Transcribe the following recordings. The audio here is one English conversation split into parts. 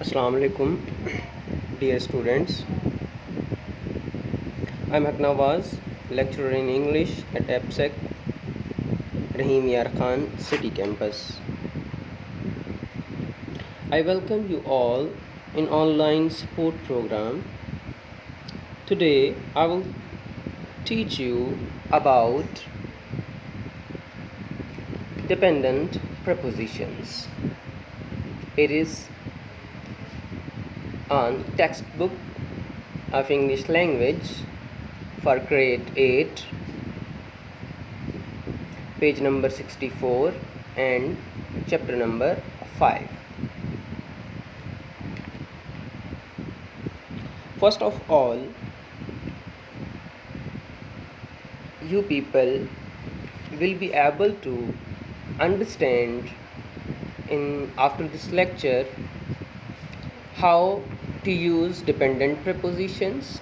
Assalamu alaikum, dear students. I'm Haknawaz, lecturer in English at APSAC, Rahim Yar Khan City Campus. I welcome you all in online support program. Today I will teach you about dependent prepositions. It is on textbook of English language for grade 8, page number 64 and chapter number 5. First of all, you people will be able to understand after this lecture how to use dependent prepositions,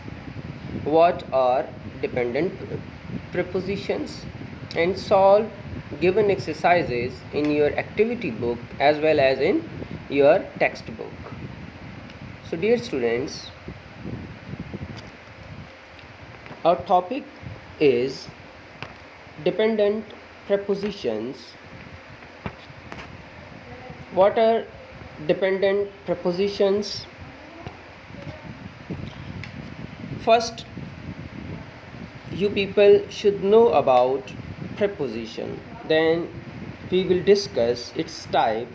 what are dependent prepositions, and solve given exercises in your activity book as well as in your textbook. So dear students, our topic is dependent prepositions. What are dependent prepositions? First, you people should know about preposition. Then we will discuss its type,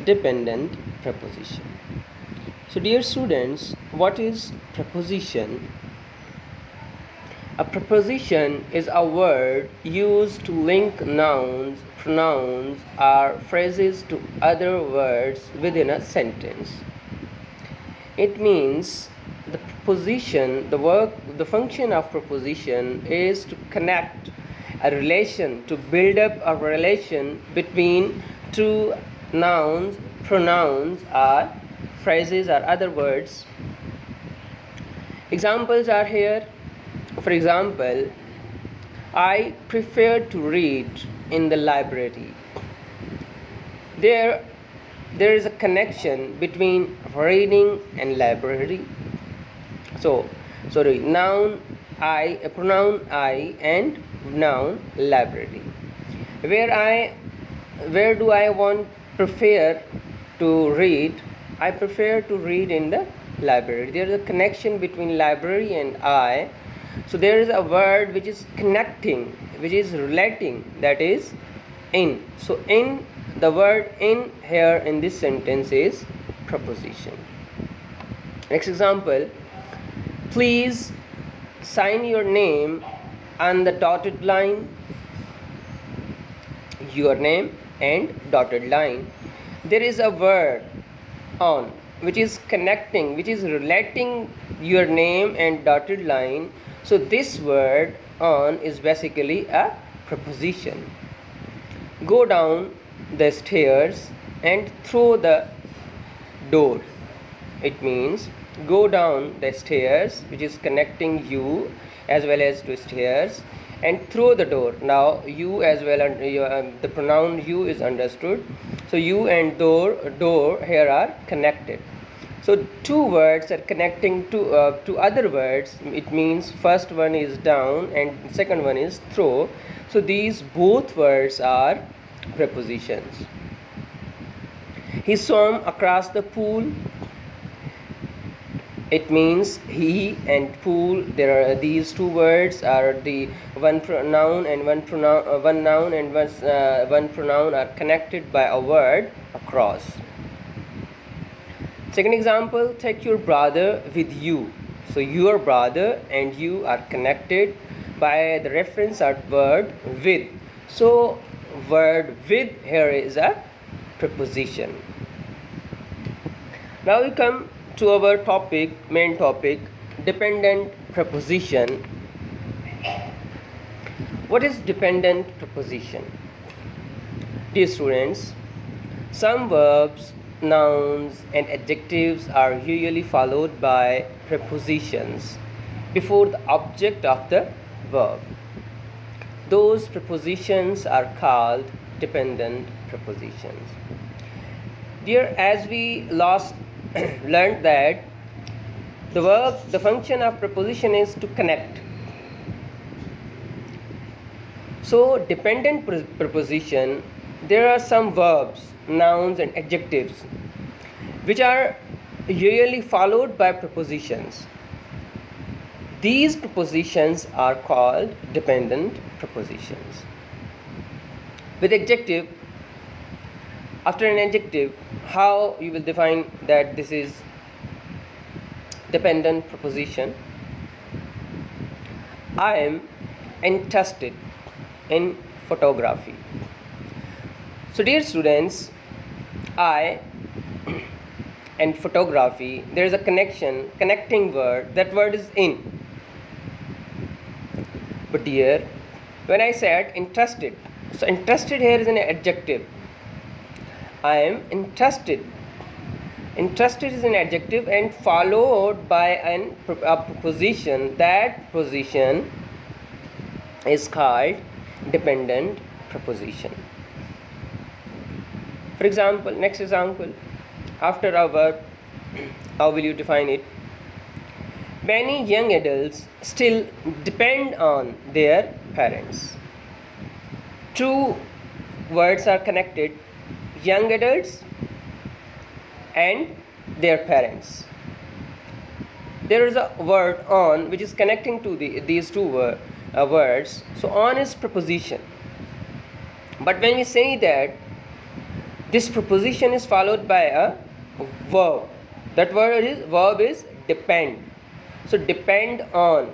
dependent preposition. So dear students, what is preposition? A preposition is a word used to link nouns, pronouns, or phrases to other words within a sentence. It means the preposition, the function of preposition is to connect a relation, to build up a relation between two nouns, pronouns, or phrases or other words. Examples are here. For example, I prefer to read in the library. There is a connection between reading and library. So, noun I, pronoun I, and noun library. Where do I prefer to read? I prefer to read in the library. There is a connection between library and I. So there is a word which is connecting, which is relating, that is in. So in, the word in here in this sentence is preposition. Next example, please sign your name on the dotted line. Your name and dotted line. There is a word on which is connecting, which is relating your name and dotted line. So this word on is basically a preposition. Go down the stairs and through the door. It means go down the stairs, which is connecting you as well as to stairs, and through the door. Now you as well, and the pronoun you is understood. So you and door here are connected. So two words are connecting to other words. It means first one is down and second one is through. So these both words are prepositions. He swam across the pool. It means he and pool. There are these two words are the one noun and one pronoun are connected by a word across. Second example, take your brother with you. So your brother and you are connected by the reference at word with. So word with here is a preposition. Now we come to our main topic, dependent preposition. What is dependent preposition? Dear students, some verbs, nouns and adjectives are usually followed by prepositions before the object of the verb. Those prepositions are called dependent prepositions. Dear, as we last learned that the function of preposition is to connect. So dependent preposition, there are some verbs, nouns and adjectives which are usually followed by prepositions. These prepositions are called dependent prepositions. With adjective, after an adjective, how you will define that this is dependent preposition? I am interested in photography. So dear students, I and photography, there is a connecting word. That word is in. But dear, when I said interested, so interested here is an adjective. I am interested. Interested is an adjective and followed by a preposition. That preposition is called dependent preposition. For example, next example, after a verb, how will you define it? Many young adults still depend on their parents. Two words are connected, young adults and their parents. There is a word on which is connecting to these two words. So on is preposition. But when we say that this preposition is followed by a verb, that verb is depend. So depend on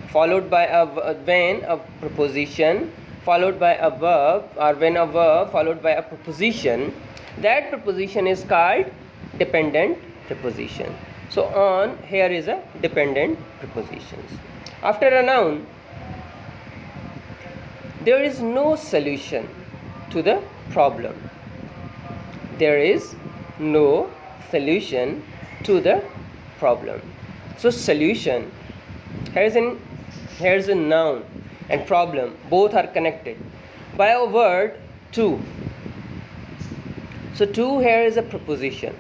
followed by when a preposition followed by a verb, or when a verb followed by a preposition, that preposition is called dependent preposition. So on here is a dependent preposition. After a noun, there is no solution to the problem. There is no solution to the problem. So solution, here is a noun and problem, both are connected by a word to. So to here is a preposition.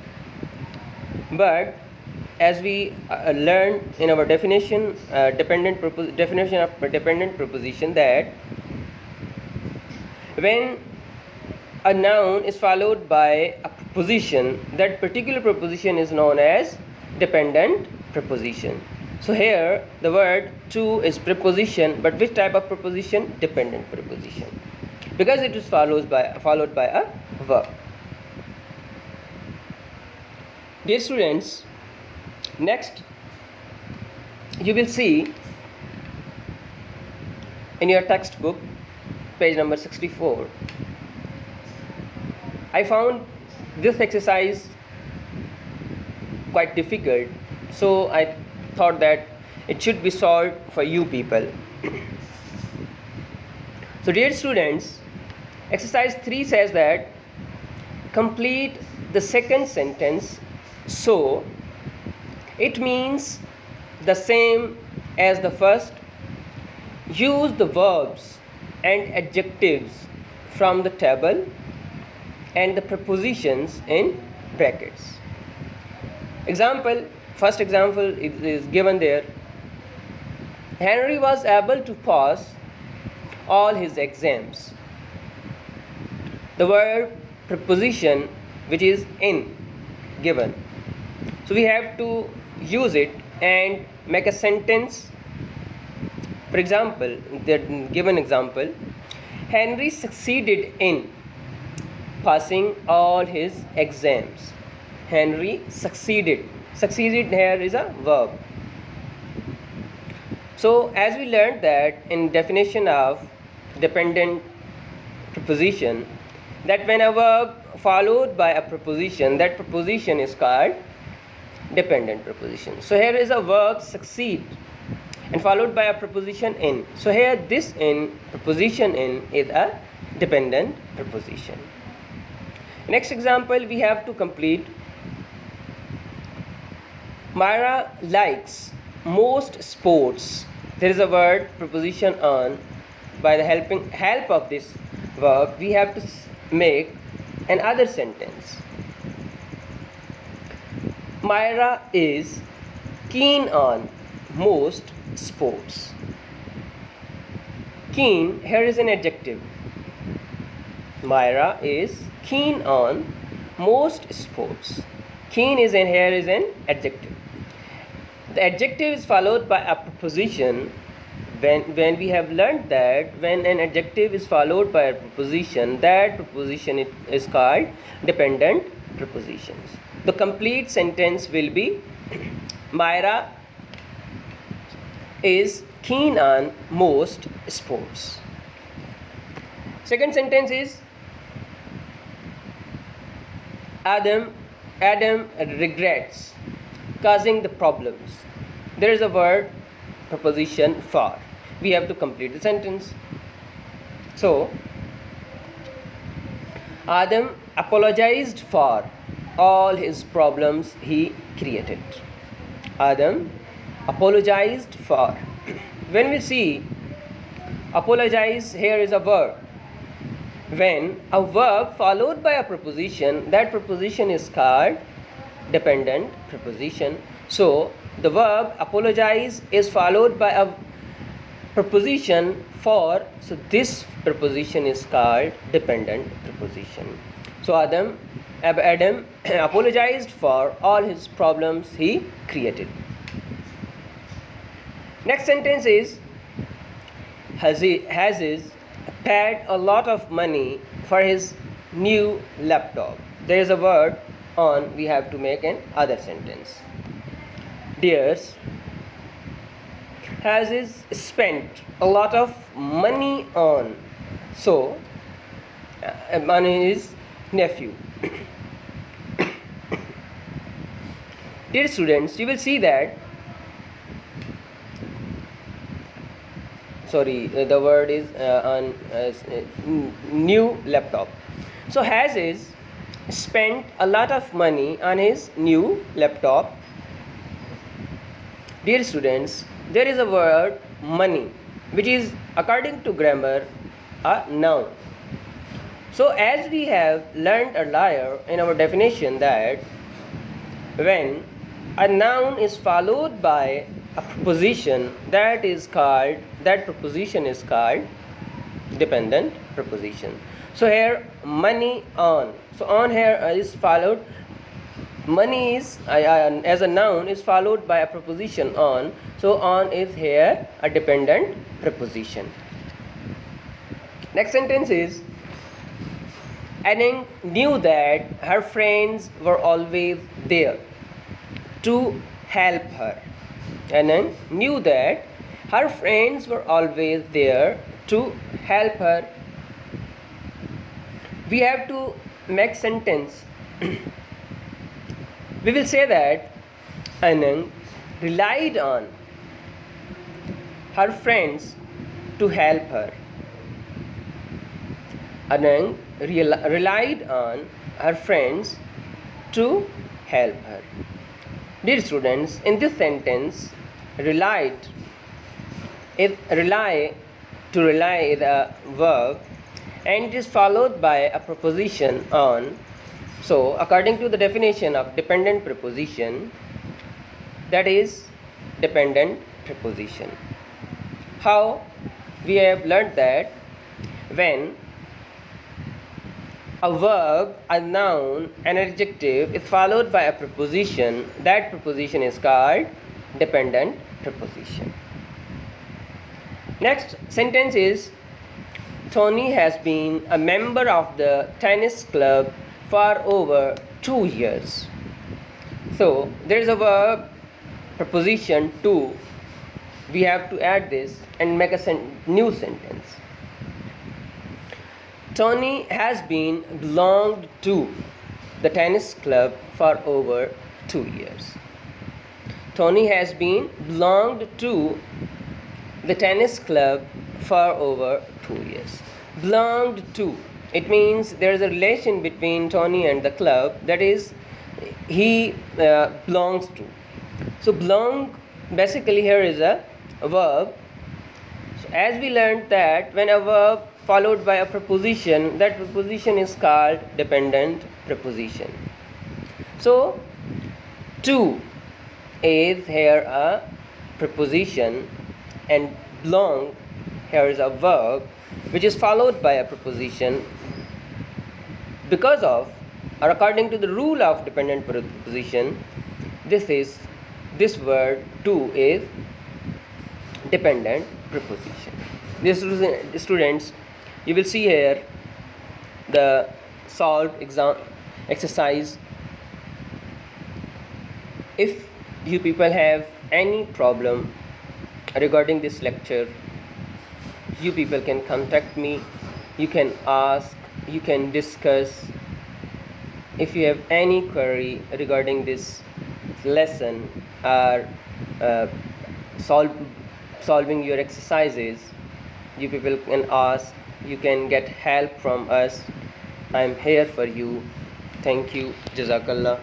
But as we learned in our definition of dependent preposition, that when a noun is followed by a preposition, that particular preposition is known as dependent preposition. So here the word to is preposition, but which type of preposition? Dependent preposition, because it is followed by a verb. Dear students, next you will see in your textbook, page number 64. I found this exercise quite difficult, so I thought that it should be solved for you people. So dear students, exercise 3 says that complete the second sentence so it means the same as the first. Use the verbs and adjectives from the table and the prepositions in brackets. Example, first example is given there. Henry was able to pass all his exams. The word preposition, which is in, given. So we have to use it and make a sentence. For example, the given example, Henry succeeded in passing all his exams. Henry succeeded. Succeeded here is a verb. So as we learned that in definition of dependent preposition, that when a verb followed by a preposition, that preposition is called dependent preposition. So here is a verb succeed and followed by a preposition in. So here this in, preposition in, is a dependent preposition. Next example we have to complete. Myra likes most sports. There is a word preposition on. By the help of this verb, we have to make another sentence. Myra is keen on most sports. Keen here is an adjective. Myra is keen on most sports. Keen is in here is an adjective. The adjective is followed by a preposition. When we have learned that when an adjective is followed by a preposition, that preposition is called dependent prepositions. The complete sentence will be Myra is keen on most sports. Second sentence is Adam regrets causing the problems. There is a word preposition for. We have to complete the sentence. So Adam apologized for all his problems he created. Adam apologized for. When we see apologize, here is a verb. When a verb followed by a preposition, that preposition is called dependent preposition. So the verb apologize is followed by a preposition for, so this preposition is called dependent preposition. So Adam apologized for all his problems he created. Next sentence is Hazes paid a lot of money for his new laptop. There is a word on, we have to make an other sentence. Dears, Hazes spent a lot of money on, so on his nephew. Dear students, you will see that the word is on new laptop. So Hazes spent a lot of money on his new laptop. Dear students, there is a word money, which is according to grammar a noun. So as we have learned earlier in our definition that when a noun is followed by a preposition, that preposition is called dependent preposition. So here money on. So on here is followed. Money is as a noun is followed by a preposition on. So on is here a dependent preposition. Next sentence is Anang knew that her friends were always there to help her. Anang knew that her friends were always there to help her. We have to make sentence. We will say that Anang relied on her friends to help her. Anang relied on her friends to help her. Dear students, in this sentence, relied is rely is a verb and it is followed by a preposition on. So according to the definition of dependent preposition, that is dependent preposition. How? We have learned that when a verb, a noun, an adjective is followed by a preposition, that preposition is called dependent preposition. Next sentence is Tony has been a member of the tennis club for over 2 years. So there is a verb preposition to. We have to add this and make a new sentence. Tony has been belonged to the tennis club for over 2 years. Tony has been belonged to the tennis club for over 2 years. Belonged to, it means there is a relation between Tony and the club, that is he belongs to. So belong basically here is a verb. So as we learned that when a verb followed by a preposition, that preposition is called dependent preposition. So To is here a preposition, and belong here is a verb which is followed by a preposition because of or according to the rule of dependent preposition. This word to is dependent preposition. This students, you will see here the solved exam exercise. If you people have any problem regarding this lecture, you people can contact me, you can ask, you can discuss. If you have any query regarding this lesson or solving your exercises, you people can ask, you can get help from us. I am here for you. Thank you. Jazakallah.